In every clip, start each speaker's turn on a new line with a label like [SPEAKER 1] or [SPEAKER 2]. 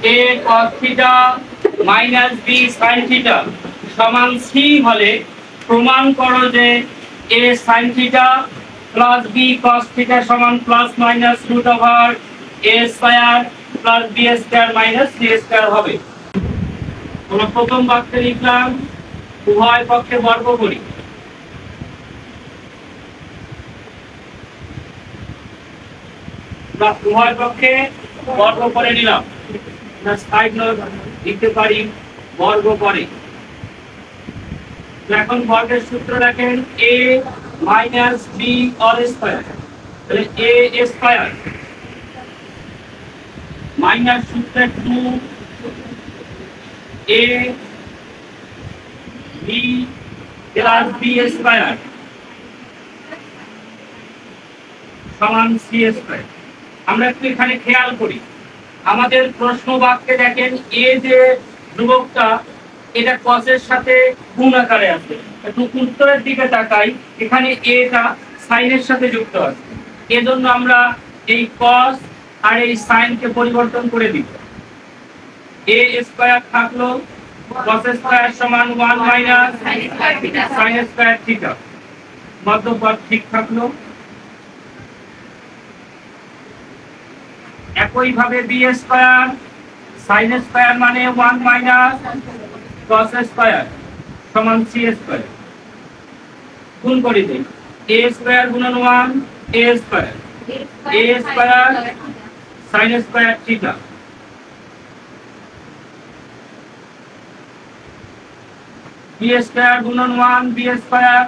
[SPEAKER 1] a cos theta minus b sin theta সমান c হলে প্রমাণ করো যে a sin theta plus b cos theta সমান plus minus root over a square plus b square minus c square হবে। আমরা প্রথম বাক্যে লিখলাম উভয় পক্ষে বর্গ করি। উভয় পক্ষে বর্গ করে নিলাম, সাইড লিখতে পারি বর্গ করে। এখন বর্গের সূত্র দেখেন a minus b all square, তাহলে a square মাইনাস সূত্রে 2a b plus b square সমান c square। আমরা একটু এখানে খেয়াল করি, আমাদের প্রশ্ন বাক্যে দেখেন a যে ধ্রুবকটা এটা cos এর সাথে গুণ আকারে আছে, একটু উত্তরের দিকে তাকাই, এখানে a টা sin এর সাথে যুক্ত আছে, এজন্য আমরা এই cos আর এই sin কে পরিবর্তন করে দিব। a স্কয়ার থাকলো cos স্কয়ার সমান 1 মাইনাস sin স্কয়ার থিটা, মধ্যপদ ঠিক থাকলো। একই ভাবে b স্কয়ার sin স্কয়ার মানে 1 মাইনাস cos স্কয়ার সমান c স্কয়ার, গুণ করে দেই a স্কয়ার গুণন 1 a square sin square theta, b square গুণন 1 b স্কয়ার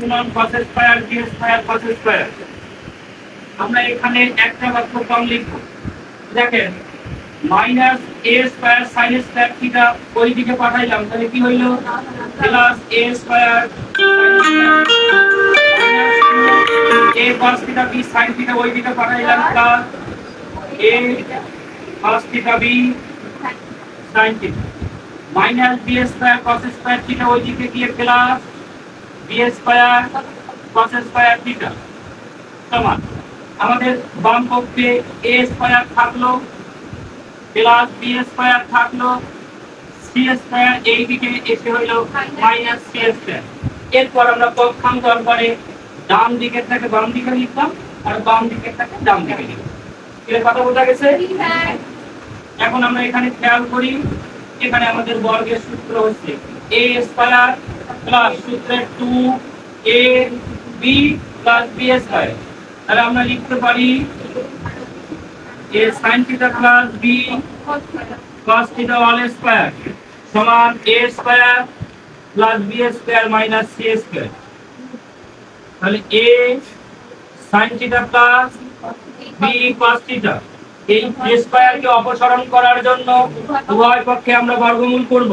[SPEAKER 1] গুণন cos square b square cos square. আমরা এখানে একটা বাক্য কম লিখব, দেখেন minus a square sin square theta ওই দিকে পাঠাইলাম, তাহলে কি হইল plus a square a cos theta b sin theta ওই দিকে পাঠাইলাম plus a cos theta b sin theta minus b square cos square theta ওই দিকে গিয়ে plus b square cos square theta সমান আমাদের বাম পক্ষে a স্কয়ার থাকলো প্লাস b স্কয়ার থাকলো c স্কয়ার এই দিকে এসে হলো মাইনাস c স্কয়ার। এরপর আমরা পক্ষান্তর করে ডান দিকের থেকে বাম দিকে লিখলাম আর বাম দিকের থেকে ডান দিকে লিখলাম। এর কথা বোঝা গেছে? এখন আমরা এখানে খেয়াল করি, এখানে আমাদের বর্গের সূত্র হচ্ছে a স্কয়ার প্লাস সূত্রে 2ab প্লাস b স্কয়ার, তাহলে আমরা লিখতে পারি a sin theta plus b cos theta all square সমান a square plus b square minus c square. তাহলে a sin theta plus b cos theta, এই a square কে অপসারণ করার জন্য উভয় পক্ষে আমরা বর্গমূল করব,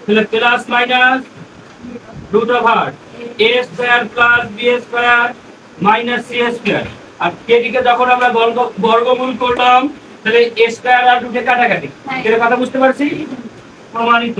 [SPEAKER 1] তাহলে plus minus root over a square plus b square minus c square. আর এদিকে যখন আমরা বর্গমূল করলাম তাহলে a স্কয়ার আর রুটে কাটাকাটি, এর কথা বুঝতে পারছি? প্রমাণিত।